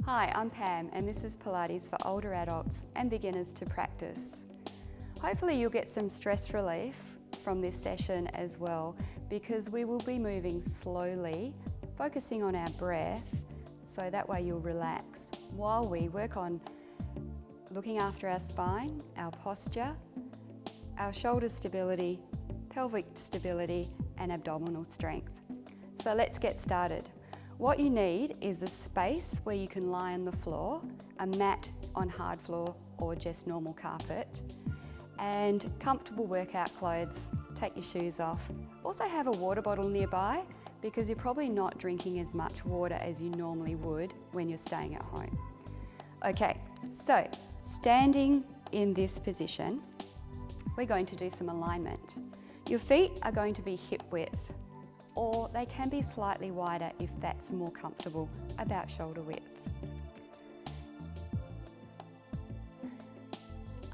Hi, I'm Pam and this is Pilates for older adults and beginners to practice. Hopefully you'll get some stress relief from this session as well, because we will be moving slowly, focusing on our breath, so that way you'll relax while we work on looking after our spine, our posture, our shoulder stability, pelvic stability and abdominal strength. So let's get started. What you need is a space where you can lie on the floor, a mat on hard floor or just normal carpet, and comfortable workout clothes. Take your shoes off. Also have a water bottle nearby, because you're probably not drinking as much water as you normally would when you're staying at home. Okay, so standing in this position, we're going to do some alignment. Your feet are going to be hip width, or they can be slightly wider if that's more comfortable, about shoulder width.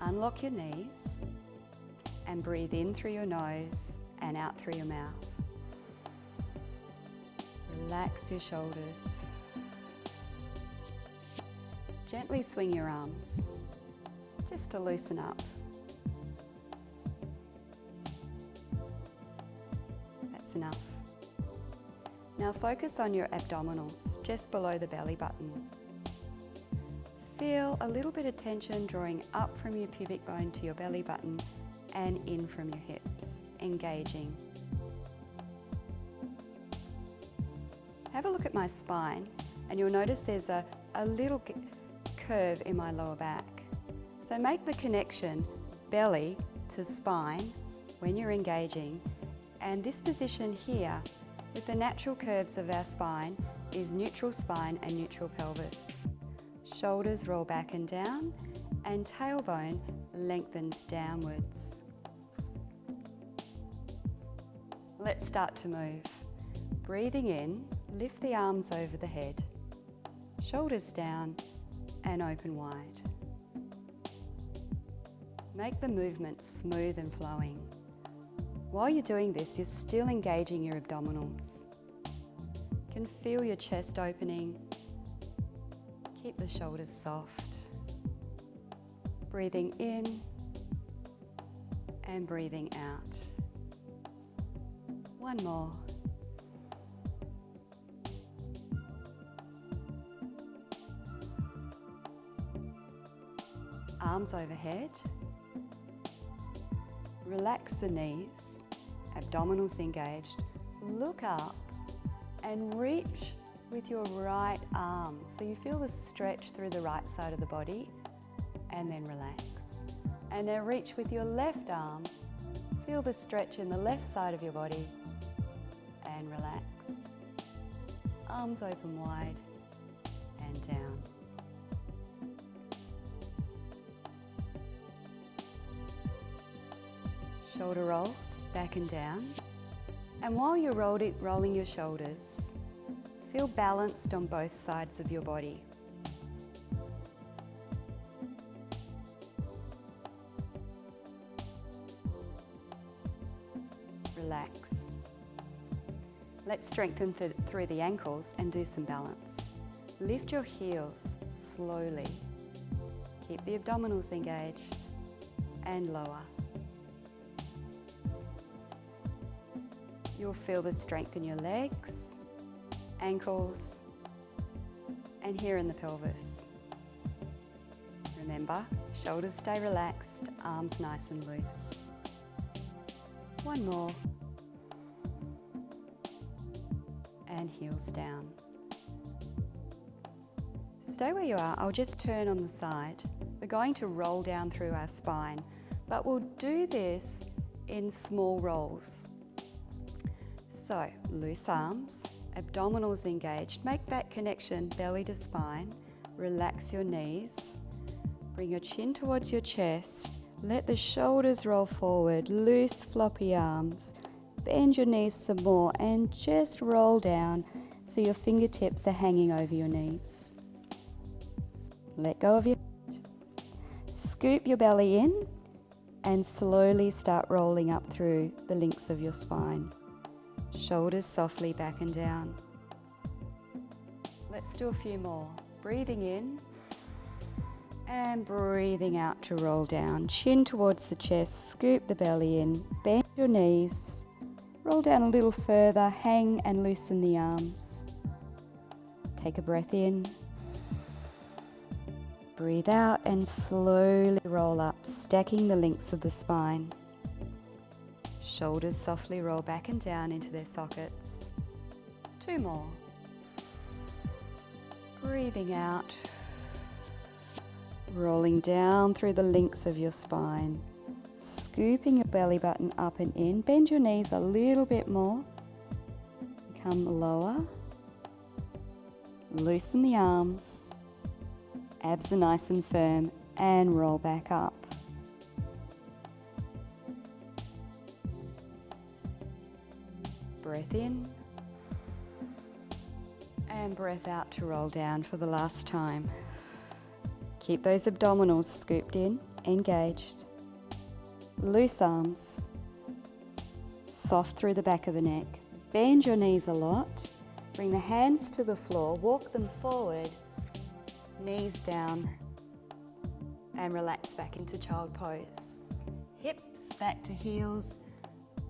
Unlock your knees and breathe in through your nose and out through your mouth. Relax your shoulders. Gently swing your arms, just to loosen up. That's enough. Now focus on your abdominals, just below the belly button. Feel a little bit of tension drawing up from your pubic bone to your belly button and in from your hips, engaging. Have a look at my spine and you'll notice there's a little curve in my lower back. So make the connection belly to spine when you're engaging, and this position here with the natural curves of our spine is neutral spine and neutral pelvis. Shoulders roll back and down and tailbone lengthens downwards. Let's start to move. Breathing in, lift the arms over the head, shoulders down and open wide. Make the movement smooth and flowing. While you're doing this, you're still engaging your abdominals. You can feel your chest opening. Keep the shoulders soft. Breathing in and breathing out. One more. Arms overhead. Relax the knees, abdominals engaged. Look up and reach with your right arm, so you feel the stretch through the right side of the body, and then relax. And then reach with your left arm, feel the stretch in the left side of your body, and relax. Arms open wide and down. Shoulder rolls back and down. And while you're rolling your shoulders, feel balanced on both sides of your body. Relax. Let's strengthen through the ankles and do some balance. Lift your heels slowly. Keep the abdominals engaged and lower. You'll feel the strength in your legs, ankles, and here in the pelvis. Remember, shoulders stay relaxed, arms nice and loose. One more. And heels down. Stay where you are. I'll just turn on the side. We're going to roll down through our spine, but we'll do this in small rolls. So, loose arms, abdominals engaged. Make that connection belly to spine. Relax your knees. Bring your chin towards your chest. Let the shoulders roll forward. Loose, floppy arms. Bend your knees some more and just roll down so your fingertips are hanging over your knees. Let go of your head. Scoop your belly in and slowly start rolling up through the links of your spine. Shoulders softly back and down. Let's do a few more. Breathing in and breathing out to roll down. Chin towards the chest, scoop the belly in, bend your knees, roll down a little further, hang and loosen the arms. Take a breath in. Breathe out and slowly roll up, stacking the links of the spine. Shoulders softly roll back and down into their sockets. 2 more. Breathing out, rolling down through the links of your spine, scooping your belly button up and in. Bend your knees a little bit more. Come lower. Loosen the arms. Abs are nice and firm and roll back up. Breath in and breath out to roll down for the last time. Keep those abdominals scooped in, engaged. Loose arms, soft through the back of the neck. Bend your knees a lot. Bring the hands to the floor, walk them forward, knees down, and relax back into child pose. Hips back to heels,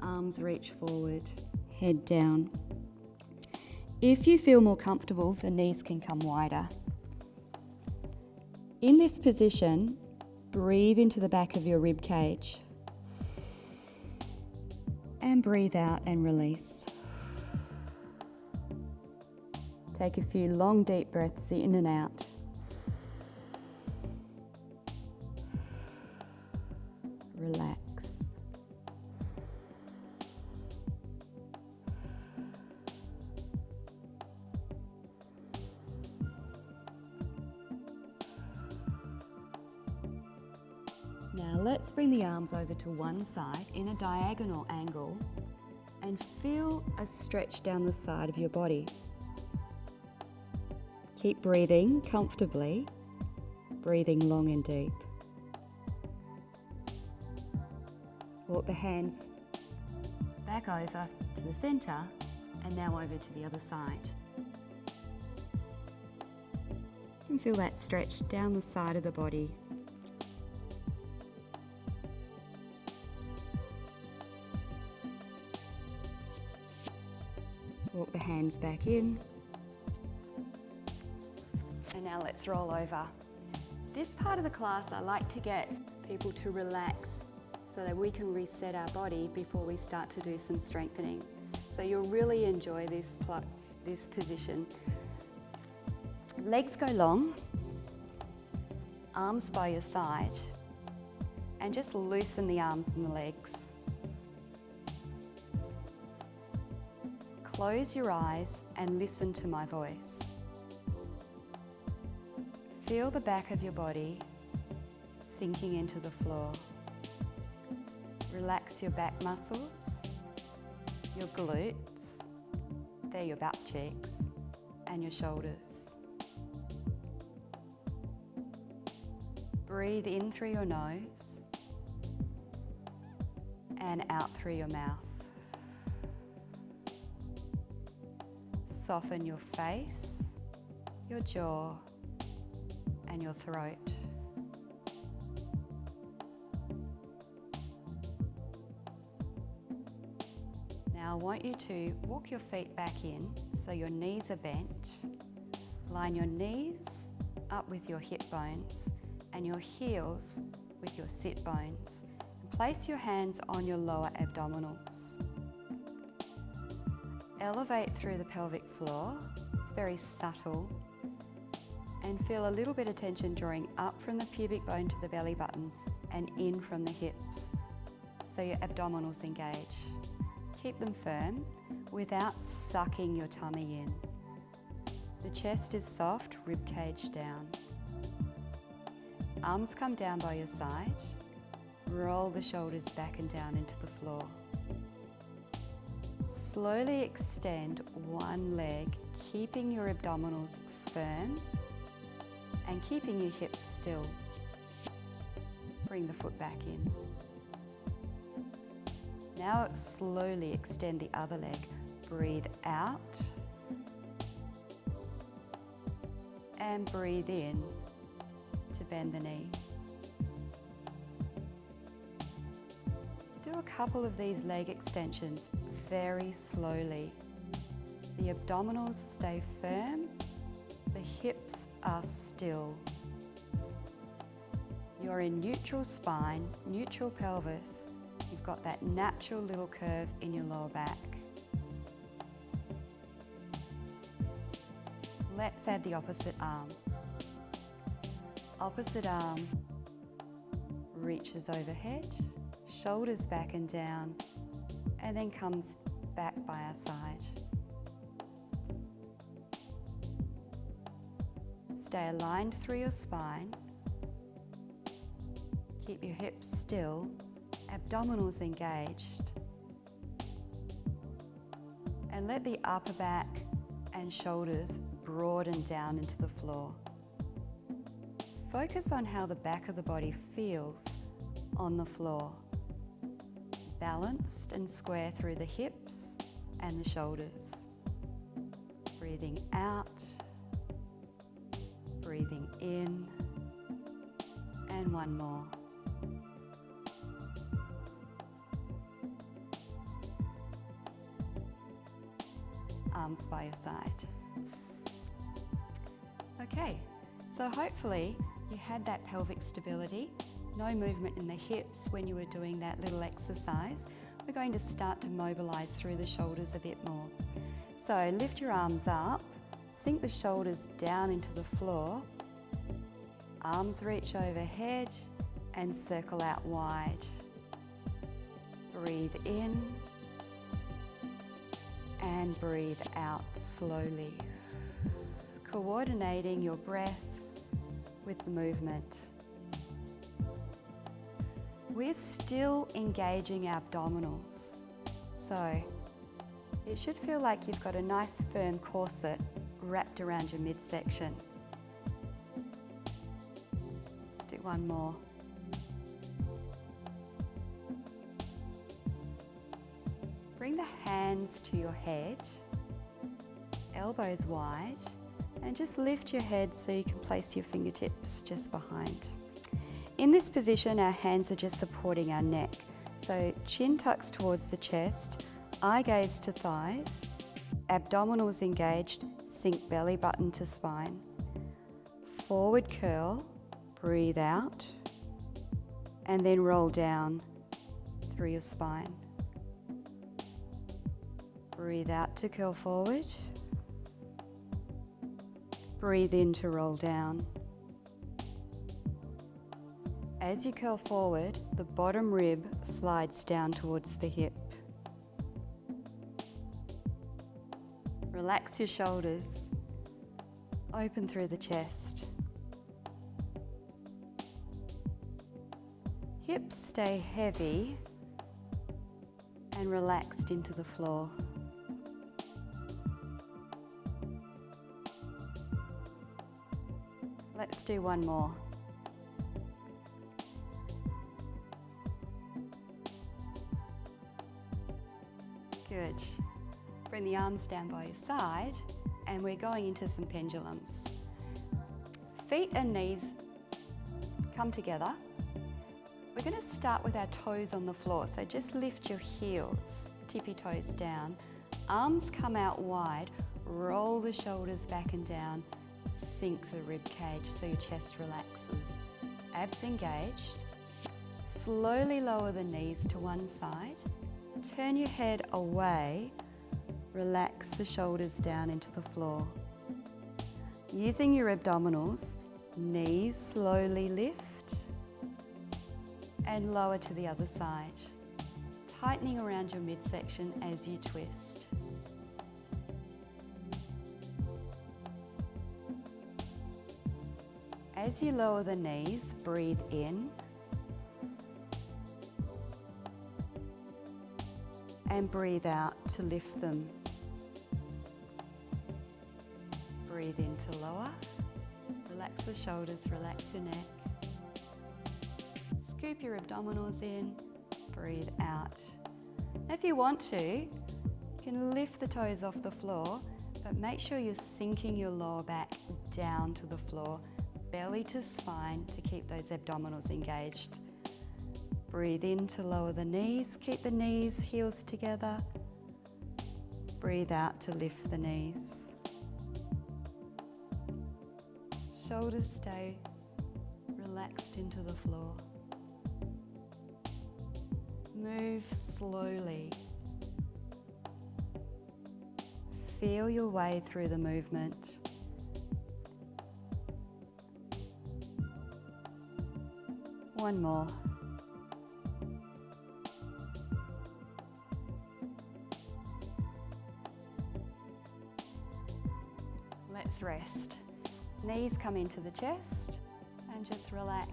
arms reach forward, head down. If you feel more comfortable, the knees can come wider. In this position, breathe into the back of your rib cage and breathe out and release. Take a few long deep breaths in and out. Relax. Now let's bring the arms over to one side in a diagonal angle and feel a stretch down the side of your body. Keep breathing comfortably, breathing long and deep. Walk the hands back over to the centre and now over to the other side. You can feel that stretch down the side of the body. Walk the hands back in. And now let's roll over. This part of the class I like to get people to relax so that we can reset our body before we start to do some strengthening. So you'll really enjoy this position. Legs go long, arms by your side, and just loosen the arms and the legs. Close your eyes and listen to my voice. Feel the back of your body sinking into the floor. Relax your back muscles, your glutes, they're your butt cheeks, and your shoulders. Breathe in through your nose and out through your mouth. Soften your face, your jaw, and your throat. Now I want you to walk your feet back in so your knees are bent. Line your knees up with your hip bones and your heels with your sit bones. And place your hands on your lower abdominals. Elevate through the pelvic floor. It's very subtle. And feel a little bit of tension drawing up from the pubic bone to the belly button and in from the hips, so your abdominals engage. Keep them firm without sucking your tummy in. The chest is soft, rib cage down. Arms come down by your side. Roll the shoulders back and down into the floor. Slowly extend one leg, keeping your abdominals firm and keeping your hips still. Bring the foot back in. Now slowly extend the other leg. Breathe out and breathe in to bend the knee. Do a couple of these leg extensions very slowly. The abdominals stay firm, the hips are still. You're in neutral spine, neutral pelvis. You've got that natural little curve in your lower back. Let's add the opposite arm. Opposite arm reaches overhead, shoulders back and down, and then comes back by our side. Stay aligned through your spine. Keep your hips still, abdominals engaged, and let the upper back and shoulders broaden down into the floor. Focus on how the back of the body feels on the floor. Balanced and square through the hips and the shoulders. Breathing out, breathing in, and one more. Arms by your side. Okay, so hopefully you had that pelvic stability, no movement in the hips when you were doing that little exercise. We're going to start to mobilize through the shoulders a bit more. So lift your arms up, sink the shoulders down into the floor, arms reach overhead and circle out wide. Breathe in and breathe out slowly, coordinating your breath with the movement. We're still engaging our abdominals, so it should feel like you've got a nice firm corset wrapped around your midsection. Let's do one more. Bring the hands to your head, elbows wide, and just lift your head so you can place your fingertips just behind. In this position, our hands are just supporting our neck. So chin tucks towards the chest, eye gaze to thighs, abdominals engaged, sink belly button to spine. Forward curl, breathe out, and then roll down through your spine. Breathe out to curl forward. Breathe in to roll down. As you curl forward, the bottom rib slides down towards the hip. Relax your shoulders. Open through the chest. Hips stay heavy and relaxed into the floor. Let's do one more. Good. Bring the arms down by your side and we're going into some pendulums. Feet and knees come together. We're going to start with our toes on the floor, so just lift your heels, tippy toes down. Arms come out wide, roll the shoulders back and down, sink the rib cage so your chest relaxes. Abs engaged. Slowly lower the knees to one side. Turn your head away. Relax the shoulders down into the floor. Using your abdominals, knees slowly lift and lower to the other side, tightening around your midsection as you twist. As you lower the knees, breathe in and breathe out to lift them. Breathe in to lower. Relax the shoulders, relax your neck. Scoop your abdominals in, breathe out. Now if you want to, you can lift the toes off the floor, But make sure you're sinking your lower back down to the floor, belly to spine to keep those abdominals engaged. Breathe in to lower the knees, keep the knees, heels together. Breathe out to lift the knees. Shoulders stay relaxed into the floor. Move slowly. Feel your way through the movement. One more. Let's rest. Knees come into the chest and just relax.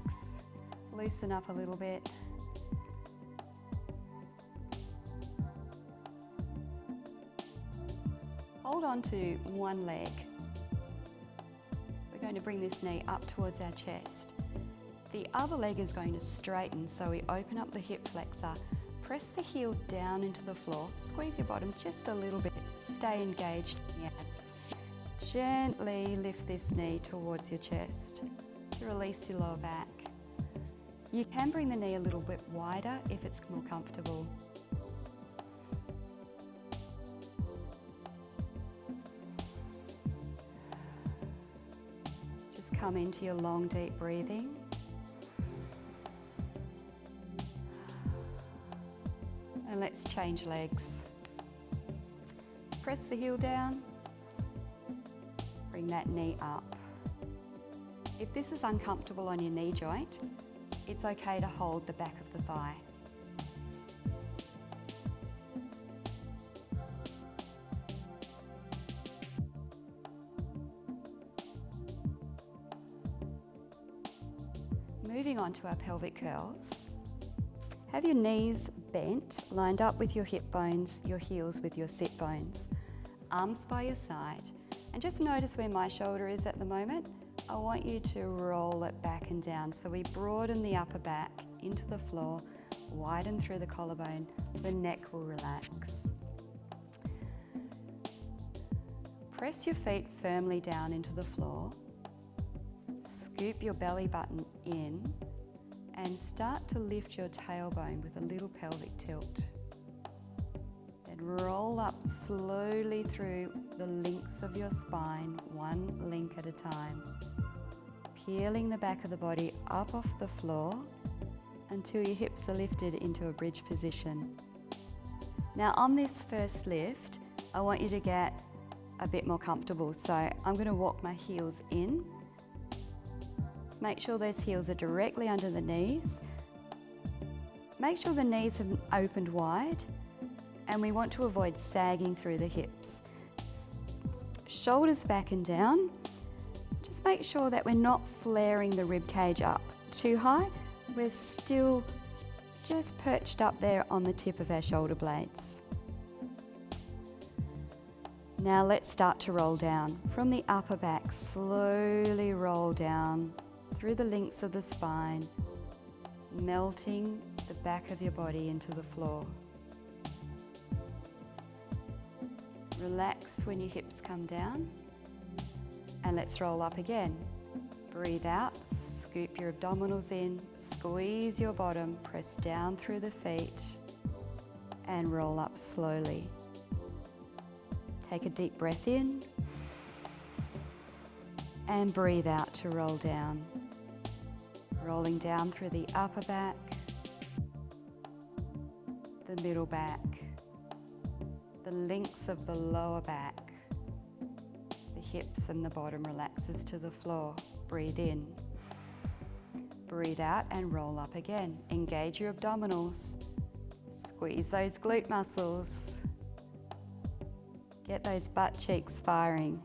Loosen up a little bit. Hold on to one leg. We're going to bring this knee up towards our chest. The other leg is going to straighten, so we open up the hip flexor. Press the heel down into the floor. Squeeze your bottom just a little bit. Stay engaged in the abs. Gently lift this knee towards your chest to release your lower back. You can bring the knee a little bit wider if it's more comfortable. Just come into your long, deep breathing. And let's change legs. Press the heel down. Bring that knee up. If this is uncomfortable on your knee joint, it's okay to hold the back of the thigh. Moving on to our pelvic curls. Have your knees bent, lined up with your hip bones, your heels with your sit bones. Arms by your side. And just notice where my shoulder is at the moment. I want you to roll it back and down. So we broaden the upper back into the floor, widen through the collarbone, the neck will relax. Press your feet firmly down into the floor. Scoop your belly button in and start to lift your tailbone with a little pelvic tilt. Then roll up slowly through the links of your spine, one link at a time. Peeling the back of the body up off the floor until your hips are lifted into a bridge position. Now on this first lift, I want you to get a bit more comfortable. So I'm going to walk my heels in. Just make sure those heels are directly under the knees. Make sure the knees have opened wide, and we want to avoid sagging through the hips. Shoulders back and down. Just make sure that we're not flaring the rib cage up too high. We're still just perched up there on the tip of our shoulder blades. Now let's start to roll down. From the upper back, slowly roll down through the links of the spine, melting the back of your body into the floor. Relax when your hips come down, and let's roll up again. Breathe out, scoop your abdominals in, squeeze your bottom, press down through the feet, and roll up slowly. Take a deep breath in, and breathe out to roll down. Rolling down through the upper back, the middle back, the links of the lower back, the hips and the bottom relaxes to the floor. Breathe in, breathe out, and roll up again. Engage your abdominals, squeeze those glute muscles, get those butt cheeks firing.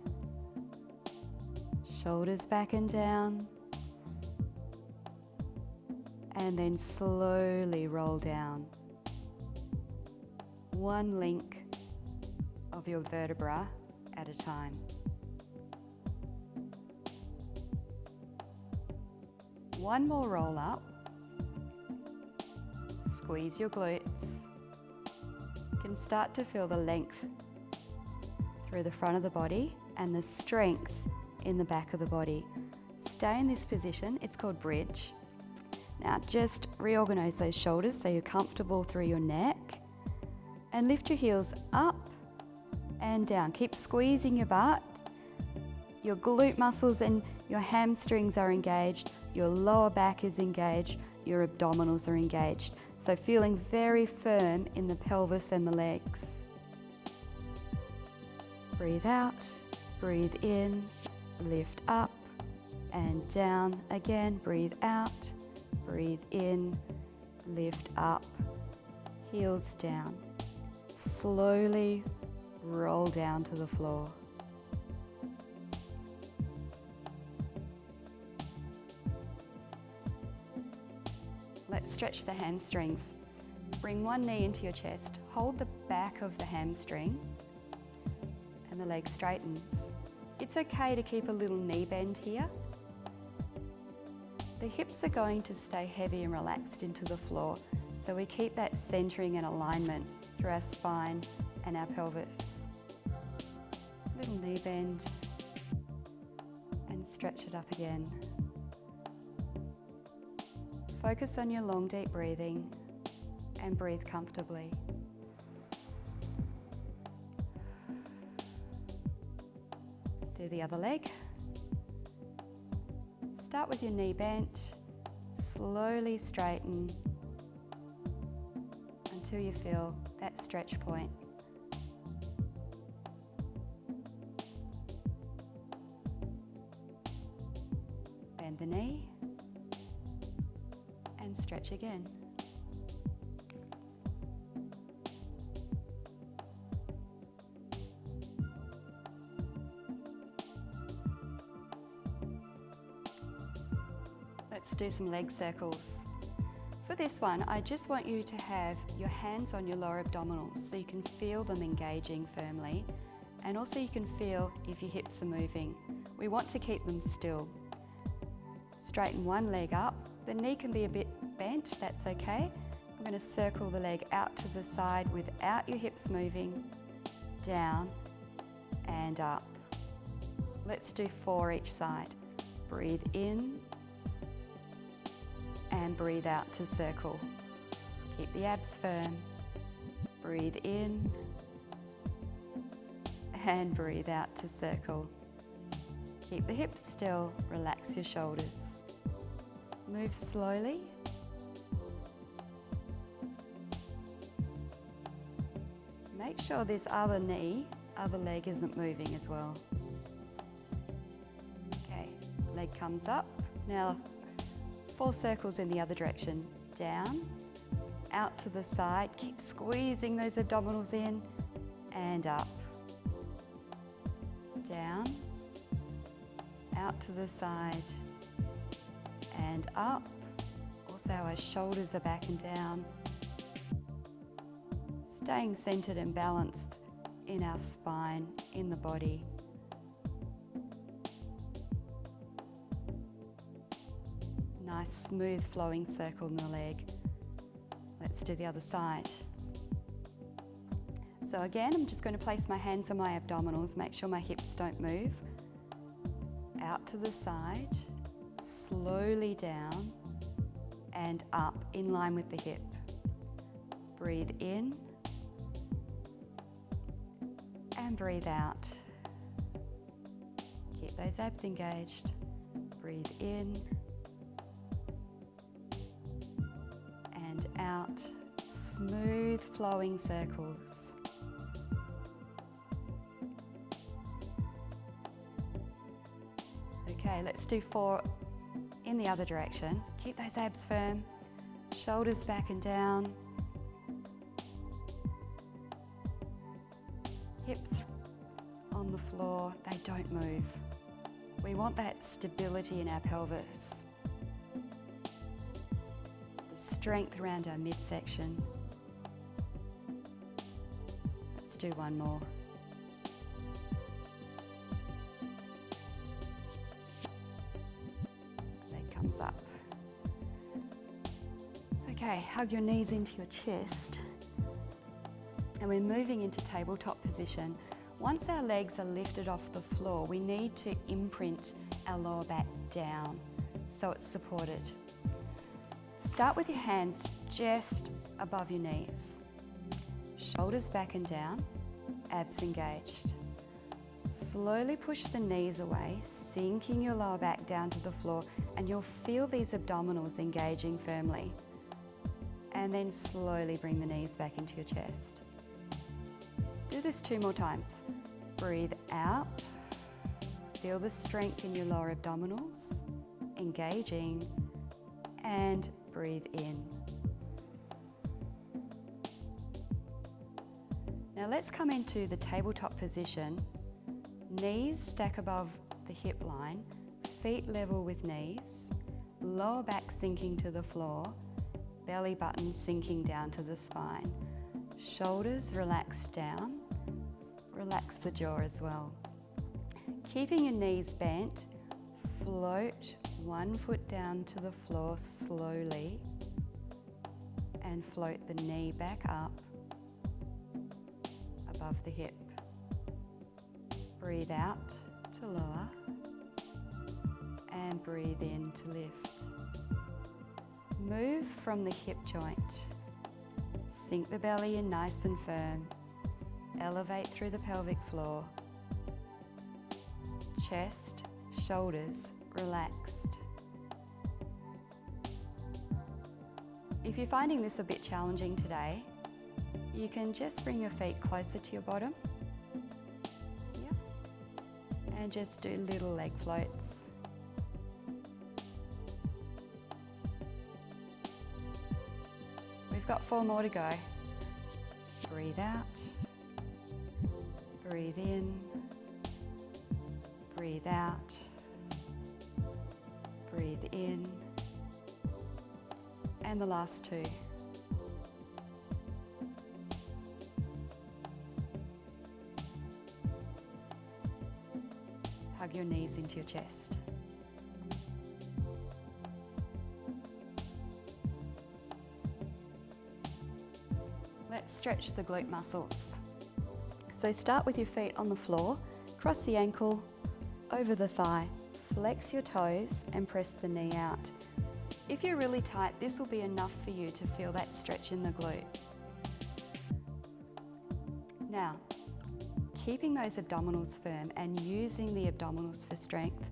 Shoulders back and down, and then slowly roll down. One link of your vertebra at a time. One more roll up. Squeeze your glutes. You can start to feel the length through the front of the body and the strength in the back of the body. Stay in this position, it's called bridge. Now just reorganize those shoulders so you're comfortable through your neck, and lift your heels up and down. Keep squeezing your butt. Your glute muscles and your hamstrings are engaged, your lower back is engaged, your abdominals are engaged. So feeling very firm in the pelvis and the legs. Breathe out, breathe in, lift up and down again. Breathe out, breathe in, lift up, heels down. Slowly roll down to the floor. Let's stretch the hamstrings. Bring one knee into your chest. Hold the back of the hamstring and the leg straightens. It's okay to keep a little knee bend here. The hips are going to stay heavy and relaxed into the floor, so we keep that centering and alignment through our spine and our pelvis. Little knee bend and stretch it up again. Focus on your long, deep breathing and breathe comfortably. Do the other leg. Start with your knee bent, slowly straighten until you feel that stretch point. Bend the knee and stretch again. Let's do some leg circles. For this one, I just want you to have your hands on your lower abdominals so you can feel them engaging firmly, and also you can feel if your hips are moving. We want to keep them still. Straighten one leg up. The knee can be a bit bent, that's okay. I'm going to circle the leg out to the side without your hips moving, down and up. Let's do 4 each side. Breathe in and breathe out to circle. Keep the abs firm. Breathe in and breathe out to circle. Keep the hips still, relax your shoulders. Move slowly. Make sure this other leg isn't moving as well. Okay, leg comes up. Now 4 circles in the other direction. Down, out to the side. Keep squeezing those abdominals in and up. Down, out to the side and up. Also our shoulders are back and down. Staying centered and balanced in our spine, in the body. Nice smooth flowing circle in the leg. Let's do the other side. So again, I'm just going to place my hands on my abdominals, make sure my hips don't move. Out to the side, slowly down and up in line with the hip. Breathe in and breathe out. Keep those abs engaged. Breathe in and out. Smooth flowing circles. Okay, let's do 4 in the other direction. Keep those abs firm, shoulders back and down. Hips on the floor, they don't move. We want that stability in our pelvis. The strength around our midsection. Let's do one more. Leg comes up. Okay, hug your knees into your chest. And we're moving into tabletop position. Once our legs are lifted off the floor, we need to imprint our lower back down so it's supported. Start with your hands just above your knees. Shoulders back and down, abs engaged. Slowly push the knees away, sinking your lower back down to the floor, and you'll feel these abdominals engaging firmly. And then slowly bring the knees back into your chest. Do this 2 more times. Breathe out. Feel the strength in your lower abdominals, engaging, and breathe in. Now let's come into the tabletop position. Knees stack above the hip line, feet level with knees, lower back sinking to the floor, belly button sinking down to the spine. Shoulders relax down, relax the jaw as well. Keeping your knees bent, float 1 foot down to the floor slowly and float the knee back up above the hip. Breathe out to lower and breathe in to lift. Move from the hip joint. Sink the belly in nice and firm. Elevate through the pelvic floor. Chest, shoulders relaxed. If you're finding this a bit challenging today, you can just bring your feet closer to your bottom. And just do little leg floats. We've got 4 more to go. Breathe out, breathe in, breathe out, breathe in, and the last 2. Hug your knees into your chest. Let's stretch the glute muscles. So start with your feet on the floor, cross the ankle, over the thigh, flex your toes and press the knee out. If you're really tight, this will be enough for you to feel that stretch in the glute. Now, keeping those abdominals firm and using the abdominals for strength,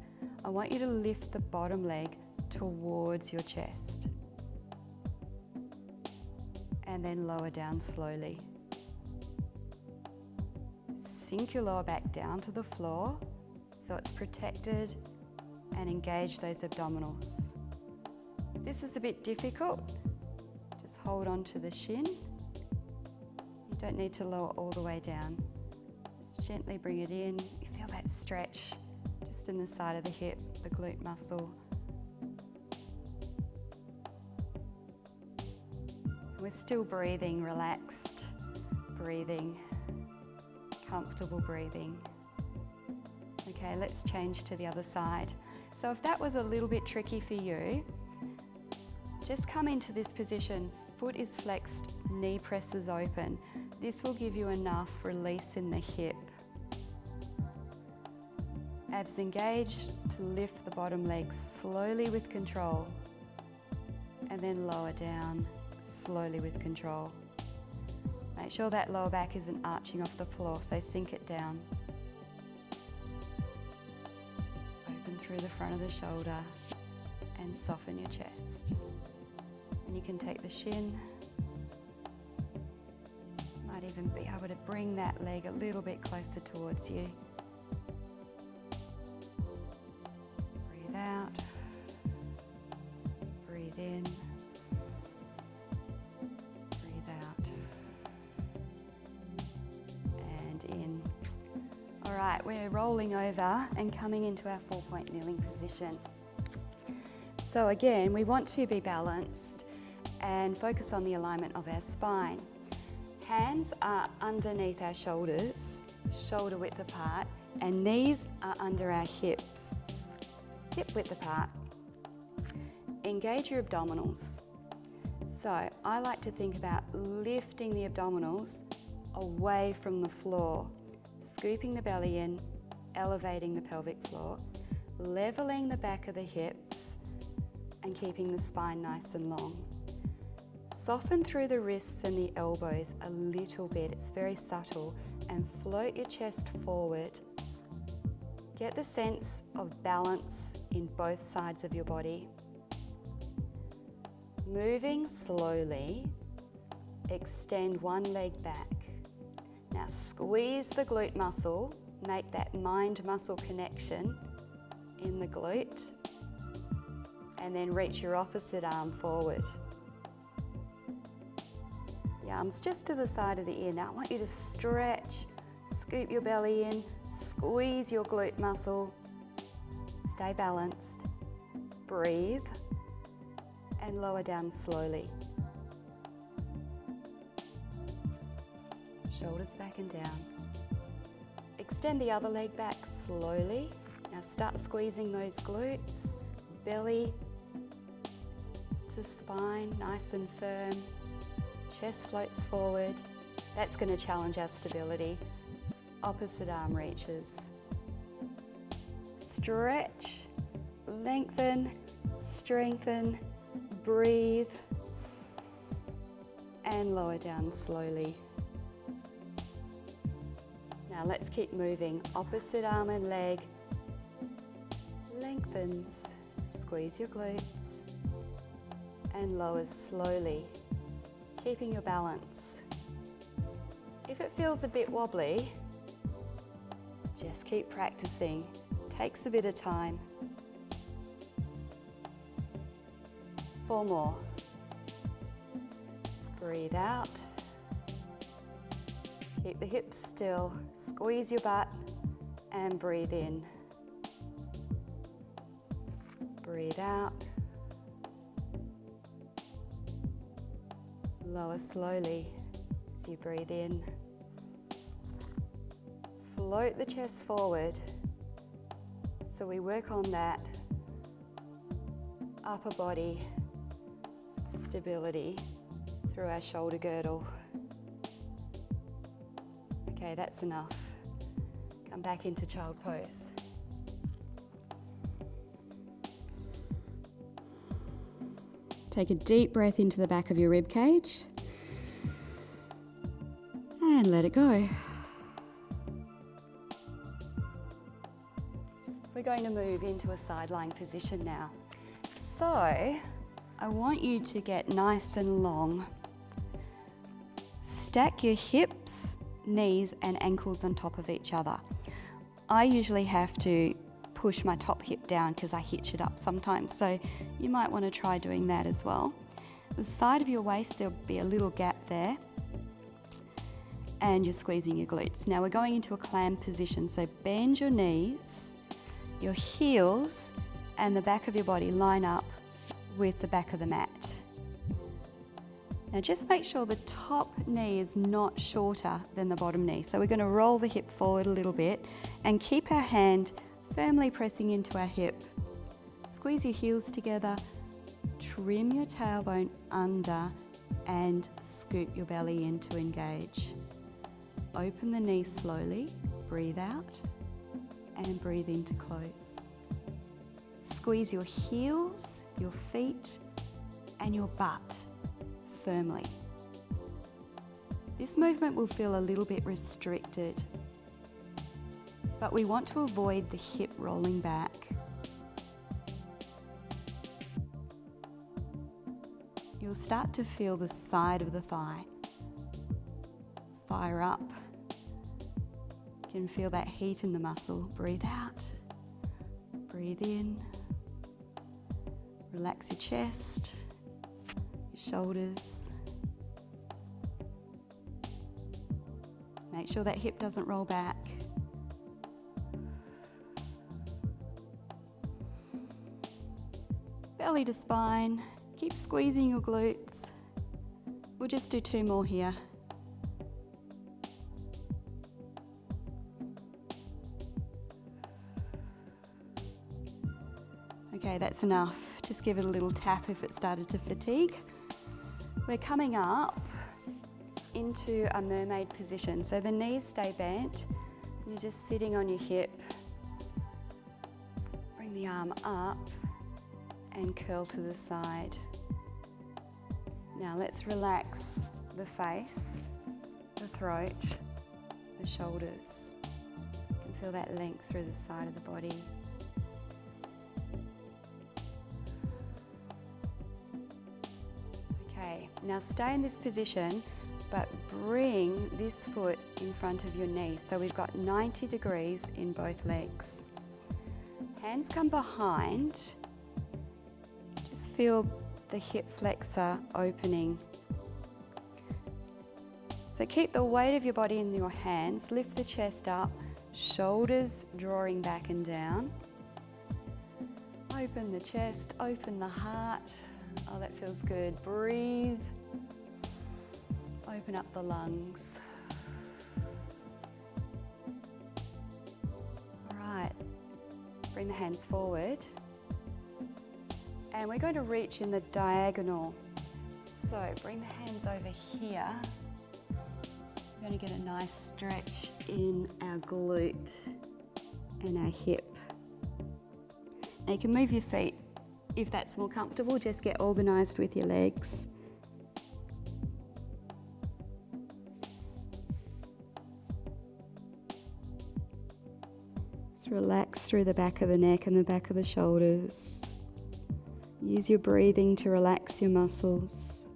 I want you to lift the bottom leg towards your chest. And then lower down slowly. Sink your lower back down to the floor so it's protected and engage those abdominals. This is a bit difficult. Just hold on to the shin. You don't need to lower all the way down. Just gently bring it in. You feel that stretch just in the side of the hip, the glute muscle. We're still breathing, relaxed breathing, comfortable breathing. Okay, let's change to the other side. So if that was a little bit tricky for you, just come into this position. Foot is flexed, knee presses open. This will give you enough release in the hip. Abs engaged to lift the bottom leg slowly with control, and then lower down slowly with control. Make sure that lower back isn't arching off the floor, so sink it down. Open through the front of the shoulder and soften your chest. And you can take the shin. Might even be able to bring that leg a little bit closer towards you. Breathe out. Breathe in. All right, we're rolling over and coming into our 4-point kneeling position. So again, we want to be balanced and focus on the alignment of our spine. Hands are underneath our shoulders, shoulder width apart, and knees are under our hips, hip width apart. Engage your abdominals. So I like to think about lifting the abdominals away from the floor. scooping the belly in, elevating the pelvic floor, leveling the back of the hips, and keeping the spine nice and long. Soften through the wrists and the elbows a little bit, it's very subtle, and float your chest forward. Get the sense of balance in both sides of your body. Moving slowly, extend one leg back. Now squeeze the glute muscle, make that mind-muscle connection in the glute, and then reach your opposite arm forward. The arm's just to the side of the ear. Now I want you to stretch, scoop your belly in, squeeze your glute muscle, stay balanced, breathe, and lower down slowly. Shoulders back and down. Extend the other leg back slowly. Now start squeezing those glutes, belly to spine, nice and firm. Chest floats forward. That's going to challenge our stability. Opposite arm reaches. Stretch, lengthen, strengthen, breathe, and lower down slowly. Now let's keep moving. Opposite arm and leg lengthens. Squeeze your glutes and lowers slowly, keeping your balance. If it feels a bit wobbly, just keep practicing. Takes a bit of time. 4 more. Breathe out. Keep the hips still. Squeeze your butt and breathe in. Breathe out. Lower slowly as you breathe in. Float the chest forward. So we work on that upper body stability through our shoulder girdle. Okay, that's enough. Come back into child pose. Take a deep breath into the back of your rib cage and let it go. We're going to move into a side lying position now. So I want you to get nice and long. Stack your hips, knees and ankles on top of each other. I usually have to push my top hip down because I hitch it up sometimes, so you might want to try doing that as well. The side of your waist, there'll be a little gap there, and you're squeezing your glutes. Now we're going into a clam position, so bend your knees, your heels and the back of your body line up with the back of the mat. Now just make sure the top knee is not shorter than the bottom knee. So we're going to roll the hip forward a little bit and keep our hand firmly pressing into our hip. Squeeze your heels together, trim your tailbone under and scoop your belly in to engage. Open the knees slowly, breathe out and breathe in to close. Squeeze your heels, your feet and your butt firmly. This movement will feel a little bit restricted, but we want to avoid the hip rolling back. You'll start to feel the side of the thigh fire up. You can feel that heat in the muscle. Breathe out, breathe in. Relax your chest, your shoulders. Make sure that hip doesn't roll back. Belly to spine. Keep squeezing your glutes. We'll just do 2 more here. Okay, that's enough. Just give it a little tap if it started to fatigue. We're coming up into a mermaid position. So the knees stay bent, You're just sitting on your hip. Bring the arm up and curl to the side. Now let's relax the face, the throat, the shoulders. You can feel that length through the side of the body. Okay, now stay in this position, but bring this foot in front of your knee. So we've got 90 degrees in both legs. Hands come behind. Just feel the hip flexor opening. So keep the weight of your body in your hands, lift the chest up, shoulders drawing back and down. Open the chest, open the heart. Oh, that feels good. Breathe. Open up the lungs. All right, bring the hands forward. And we're going to reach in the diagonal. So bring the hands over here. We're going to get a nice stretch in our glute and our hip. Now you can move your feet if that's more comfortable. Just get organised with your legs. Just relax through the back of the neck and the back of the shoulders. Use your breathing to relax your muscles.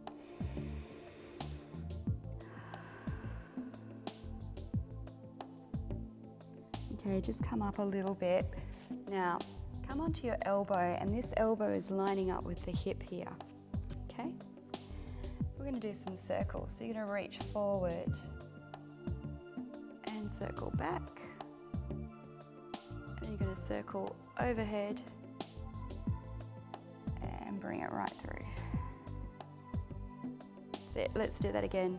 Okay, just come up a little bit. Now, come onto your elbow, and this elbow is lining up with the hip here, okay? We're going to do some circles. So you're going to reach forward and circle back. And then you're going to circle overhead and bring it right through. That's it. Let's do that again.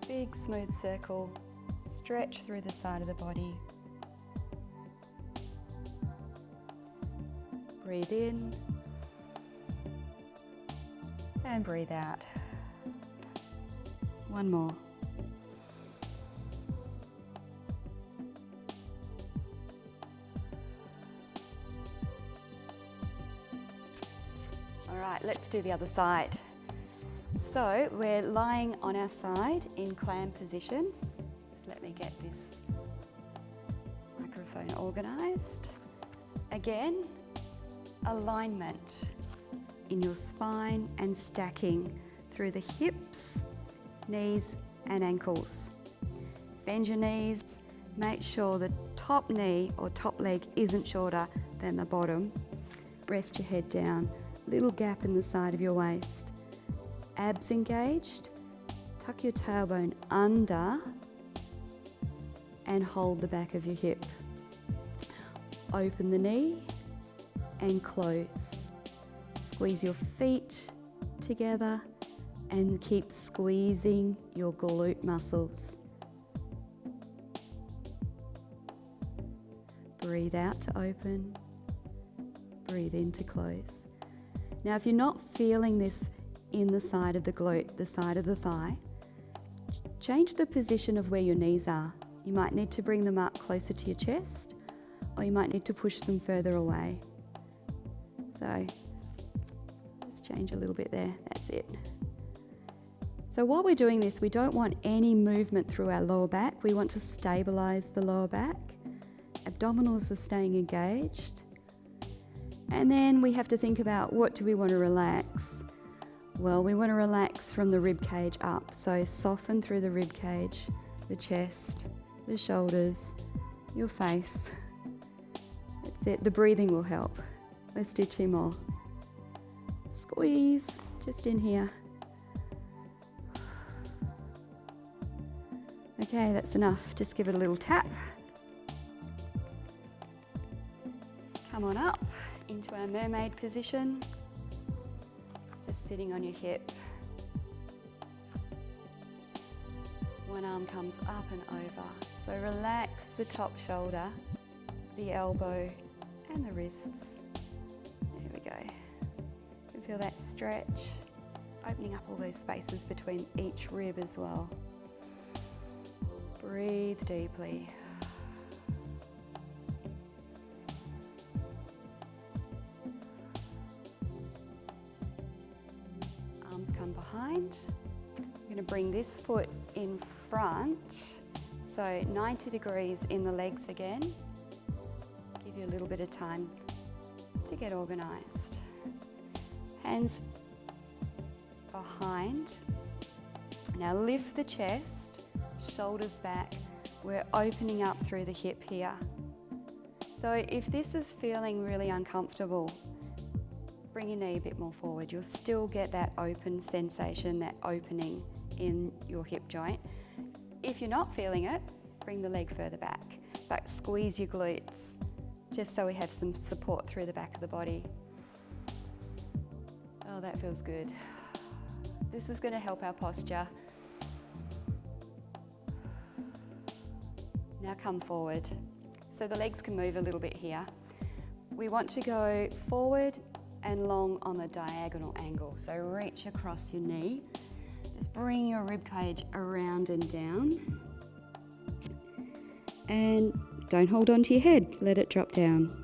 Big smooth circle. Stretch through the side of the body. Breathe in and breathe out. One more. All right, let's do the other side. So we're lying on our side in clam position. Just let me get this microphone organised. Again, alignment in your spine and stacking through the hips, knees and ankles. Bend your knees, make sure the top knee or top leg isn't shorter than the bottom. Rest your head down, little gap in the side of your waist. Abs engaged, tuck your tailbone under and hold the back of your hip. Open the knee and close. Squeeze your feet together and keep squeezing your glute muscles. Breathe out to open, breathe in to close. Now if you're not feeling this in the side of the glute, the side of the thigh, change the position of where your knees are. You might need to bring them up closer to your chest, or you might need to push them further away. So let's change a little bit there, that's it. So while we're doing this, we don't want any movement through our lower back. We want to stabilize the lower back. Abdominals are staying engaged. And then we have to think about, what do we want to relax? Well, we want to relax from the rib cage up. So soften through the rib cage, the chest, the shoulders, your face. That's it, the breathing will help. Let's do two more. Squeeze, just in here. Okay, that's enough. Just give it a little tap. Come on up into our mermaid position. Just sitting on your hip. One arm comes up and over. So relax the top shoulder, the elbow and the wrists. There we go. You can feel that stretch, opening up all those spaces between each rib as well. Breathe deeply. Arms come behind. I'm going to bring this foot in front, so 90 degrees in the legs again. Give you a little bit of time to get organised. Hands behind. Now lift the chest, shoulders back. We're opening up through the hip here. So if this is feeling really uncomfortable, bring your knee a bit more forward. You'll still get that open sensation, that opening in your hip joint. If you're not feeling it, bring the leg further back, but squeeze your glutes, just so we have some support through the back of the body. Oh, that feels good. This is going to help our posture. Now come forward. So the legs can move a little bit here. We want to go forward and long on the diagonal angle. So reach across your knee. Just bring your rib cage around and down. And don't hold on to your head, let it drop down.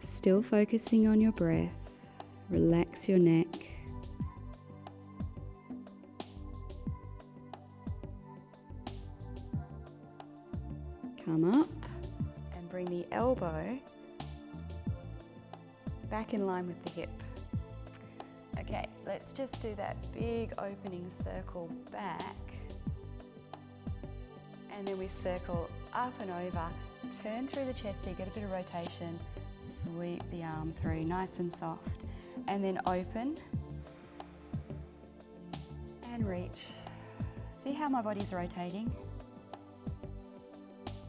Still focusing on your breath. Relax your neck. Come up and bring the elbow back in line with the hip. Okay, let's just do that big opening circle back. And then we circle up and over, turn through the chest so you get a bit of rotation, sweep the arm through, nice and soft. And then open and reach. See how my body's rotating?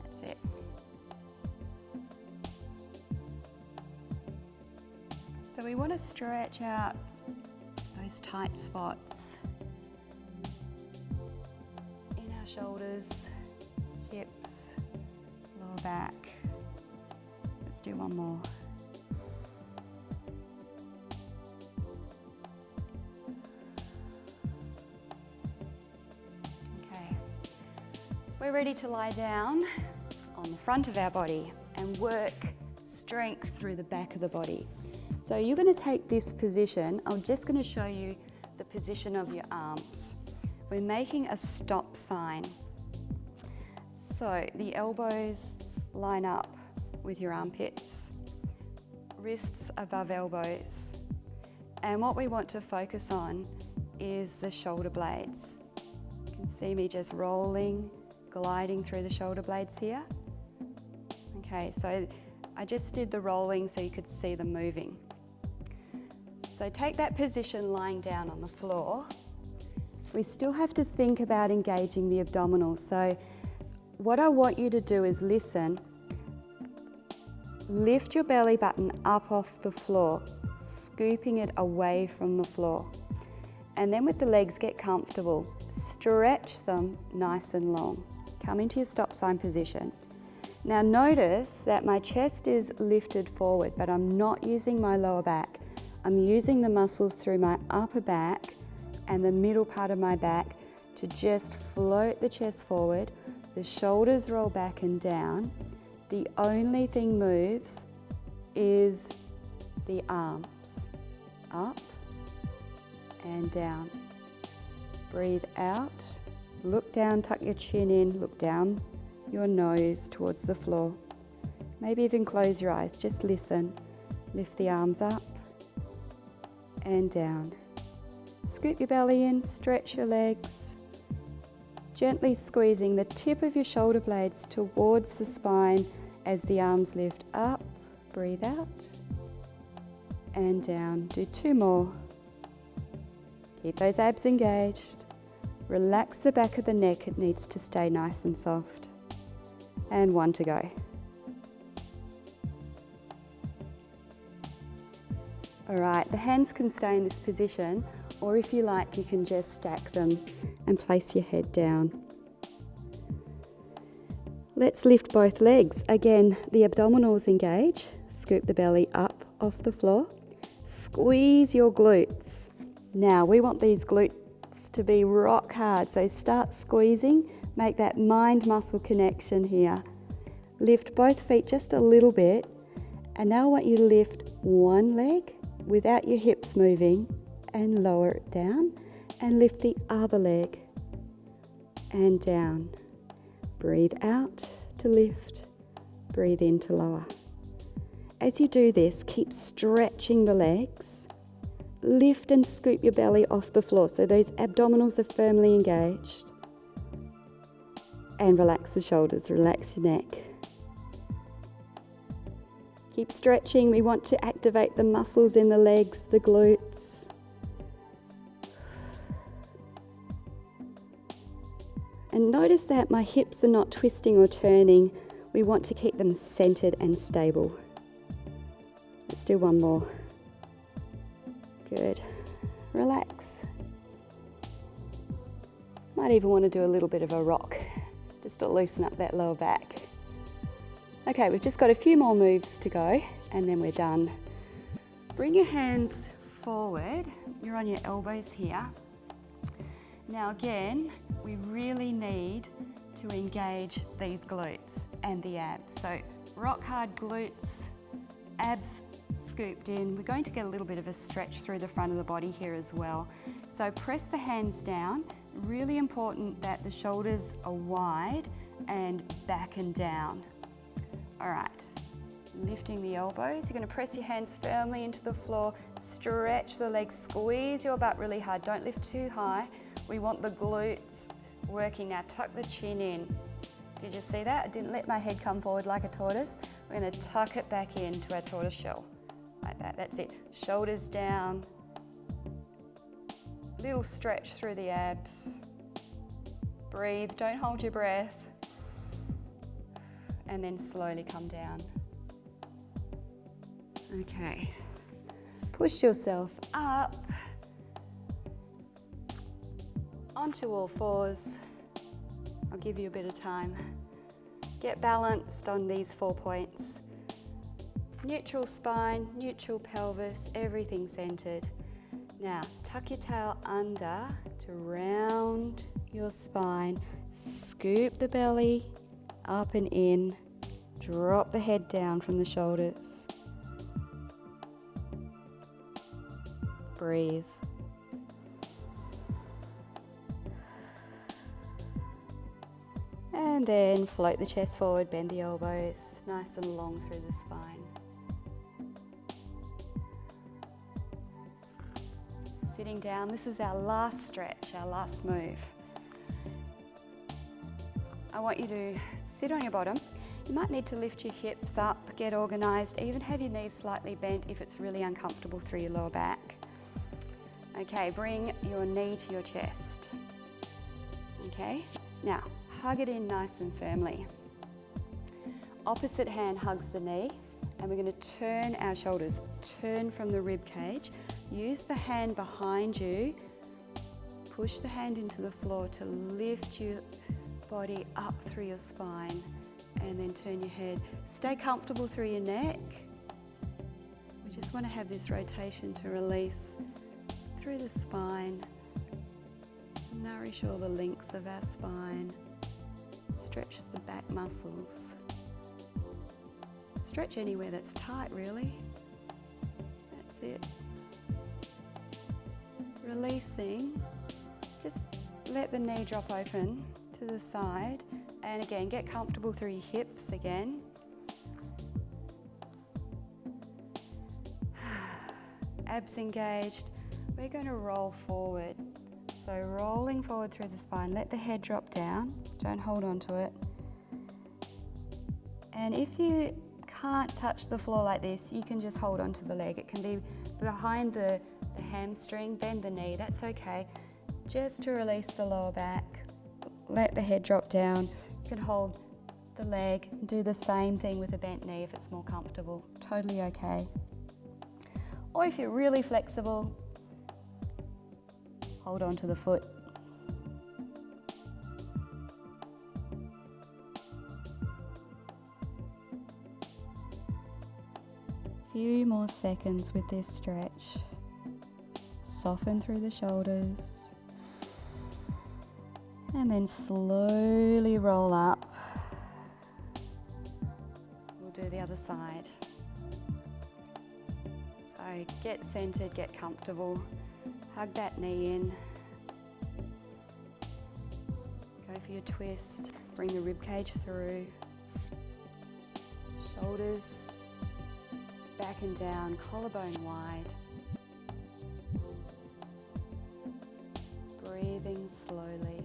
That's it. So we want to stretch out those tight spots in our shoulders, hips, lower back. Let's do one more. Okay, we're ready to lie down on the front of our body and work strength through the back of the body. So you're going to take this position. I'm just going to show you the position of your arms. We're making a stop sign. So the elbows line up with your armpits, wrists above elbows. And what we want to focus on is the shoulder blades. You can see me just rolling, gliding through the shoulder blades here. Okay, so I just did the rolling so you could see them moving. So take that position lying down on the floor. We still have to think about engaging the abdominals. So what I want you to do is listen. Lift your belly button up off the floor, scooping it away from the floor. And then with the legs, get comfortable. Stretch them nice and long. Come into your stop sign position. Now notice that my chest is lifted forward, but I'm not using my lower back. I'm using the muscles through my upper back and the middle part of my back to just float the chest forward. The shoulders roll back and down. The only thing moves is the arms. Up and down. Breathe out. Look down, tuck your chin in, look down your nose towards the floor. Maybe even close your eyes, just listen. Lift the arms up and down. Scoop your belly in, stretch your legs, gently squeezing the tip of your shoulder blades towards the spine as the arms lift up. Breathe out and down. Do two more. Keep those abs engaged. Relax the back of the neck, it needs to stay nice and soft. And one to go. All right, the hands can stay in this position, or if you like, you can just stack them and place your head down. Let's lift both legs. Again, the abdominals engage. Scoop the belly up off the floor. Squeeze your glutes. Now we want these glutes to be rock hard, so start squeezing, make that mind muscle connection here. Lift both feet just a little bit, and now I want you to lift one leg without your hips moving and lower it down, and lift the other leg and down. Breathe out to lift, breathe in to lower. As you do this, keep stretching the legs. Lift and scoop your belly off the floor so those abdominals are firmly engaged. And relax the shoulders, relax your neck. Keep stretching. We want to activate the muscles in the legs, the glutes. And notice that my hips are not twisting or turning. We want to keep them centered and stable. Let's do one more. Good. Relax. Might even want to do a little bit of a rock, just to loosen up that lower back. Okay, we've just got a few more moves to go, and then we're done. Bring your hands forward. You're on your elbows here. Now again, we really need to engage these glutes and the abs. So rock hard glutes, abs scooped in. We're going to get a little bit of a stretch through the front of the body here as well. So press the hands down. Really important that the shoulders are wide and back and down. All right, lifting the elbows. You're going to press your hands firmly into the floor, stretch the legs, squeeze your butt really hard. Don't lift too high. We want the glutes working now. Tuck the chin in. Did you see that? I didn't let my head come forward like a tortoise. We're going to tuck it back into our tortoise shell. Like that, that's it. Shoulders down. Little stretch through the abs. Breathe, don't hold your breath. And then slowly come down. Okay. Push yourself up. Onto all fours. I'll give you a bit of time. Get balanced on these 4 points. Neutral spine, neutral pelvis, everything centered. Now, tuck your tail under to round your spine. Scoop the belly up and in. Drop the head down from the shoulders. Breathe. And then float the chest forward, bend the elbows, nice and long through the spine. Sitting down, this is our last stretch, our last move. I want you to sit on your bottom. You might need to lift your hips up, get organised, even have your knees slightly bent if it's really uncomfortable through your lower back. Okay, bring your knee to your chest. Okay, now hug it in nice and firmly. Opposite hand hugs the knee, and we're going to turn our shoulders, turn from the rib cage. Use the hand behind you, push the hand into the floor to lift your body up through your spine, and then turn your head. Stay comfortable through your neck. We just want to have this rotation to release through the spine, nourish all the links of our spine, stretch the back muscles. Stretch anywhere that's tight, really. That's it. Releasing, just let the knee drop open to the side, and again, get comfortable through your hips again. Abs engaged. We're going to roll forward. So rolling forward through the spine, let the head drop down, don't hold on to it. And if you can't touch the floor like this, you can just hold on to the leg. It can be behind the hamstring, bend the knee, that's okay. Just to release the lower back, let the head drop down. You can hold the leg, do the same thing with a bent knee if it's more comfortable, totally okay. Or if you're really flexible, hold on to the foot. Few more seconds with this stretch. soften through the shoulders. And then slowly roll up. We'll do the other side. So get centered, get comfortable. Hug that knee in. Go for your twist. Bring the rib cage through. Shoulders back and down, collarbone wide. Breathing slowly.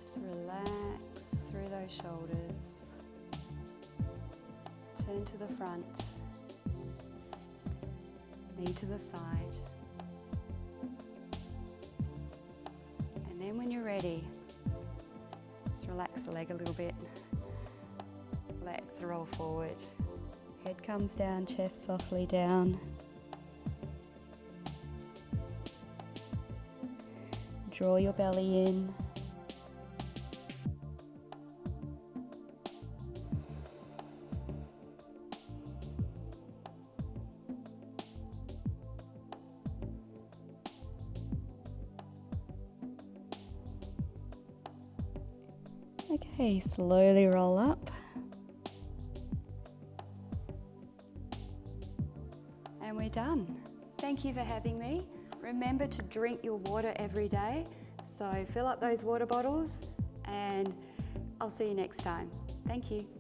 Just relax through those shoulders. Turn to the front. Knee to the side. And then when you're ready, just relax the leg a little bit. Legs roll forward. Head comes down, chest softly down. Draw your belly in. Okay, slowly roll up. And we're done. Thank you for having me. Remember to drink your water every day. So fill up those water bottles and I'll see you next time. Thank you.